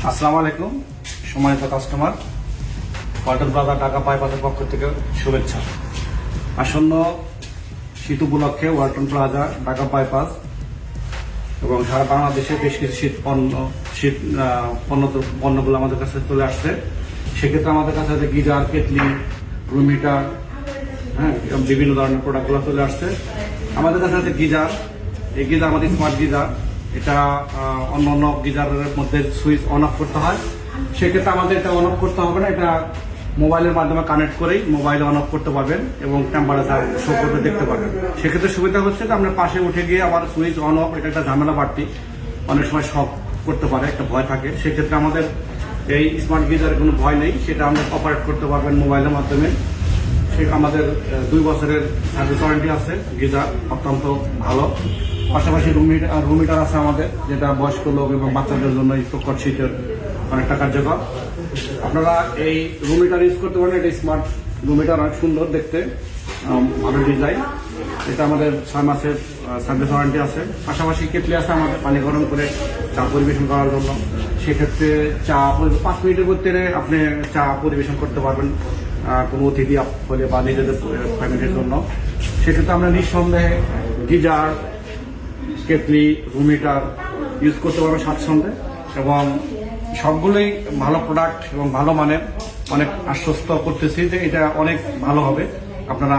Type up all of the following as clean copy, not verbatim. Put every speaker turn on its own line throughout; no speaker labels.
আসসালামু আলাইকুম সম্মানিত কাস্টমার, ওয়ালটন প্লাজা ঢাকা বাইপাসের পক্ষ থেকে শুভেচ্ছা। আসন্ন শীত উপলক্ষে ওয়ালটন প্লাজা ঢাকা বাইপাস এবং সারা বাংলাদেশে বেশ কিছু পণ্যগুলো আমাদের কাছে চলে আসছে। সেক্ষেত্রে আমাদের কাছে আছে গিজার, কেটলি, রুম হিটার, বিভিন্ন ধরনের প্রোডাক্টগুলো চলে আসছে। আমাদের কাছে আছে গিজার। এই গিজার আমাদের স্মার্ট গিজার। এটা অন্য অন্য গিজারের মধ্যে সুইচ অন অফ করতে হয়, সেক্ষেত্রে আমাদের এটা অন অফ করতে হবে না। এটা মোবাইলের মাধ্যমে কানেক্ট করেই মোবাইলে অন অফ করতে পারবেন এবং টেম্পারেচার শো করতে দেখতে পারবেন। সেক্ষেত্রে সুবিধা হচ্ছে যে আপনার পাশে উঠে গিয়ে আবার সুইচ অন অফ, এটা একটা ঝামেলা বাড়তি, অনেক সময় শক করতে পারে, একটা ভয় থাকে। সেক্ষেত্রে আমাদের এই স্মার্ট গিজারের কোনো ভয় নেই, সেটা আমরা অপারেট করতে পারবেন মোবাইলের মাধ্যমে। আমাদের 2 বছরের সার্ভিস ওয়ারেন্টি আছে। গিজার অত্যন্ত ভালো। পাশাপাশি রুম হিটার আছে আমাদের, যেটা বয়স্ক লোক এবং বাচ্চাদের জন্য প্রকট শীতের অনেকটা কার্যকর। আপনারা এই রুম হিটার ইউজ করতে পারেন। এটা স্মার্ট রুম হিটার, অনেক সুন্দর দেখতে, ভালো ডিজাইন। এটা আমাদের 6 মাসের সার্ভিস ওয়ারেন্টি আছে। পাশাপাশি কেটলি আছে আমাদের পানি গরম করে চা পরিবেশন করার জন্য। সেক্ষেত্রে 5 মিনিটের মধ্যে আপনি চা পরিবেশন করতে পারবেন কোনো অতিথি হলে বা নিজেদের ফ্যামিলির জন্য। সেক্ষেত্রে আমরা নিঃসন্দেহে geyser, kettle, room heater use করতে পারবেন স্বাচ্ছন্দ্যে, এবং সবগুলোই ভালো প্রোডাক্ট এবং ভালো মানের। অনেক আশ্বস্ত করতেছি যে এটা অনেক ভালো হবে। আপনারা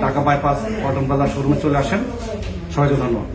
ঢাকা বাইপাস ওয়ালটন প্লাজা শোরুমে চলে আসেন। সবাইকে ধন্যবাদ।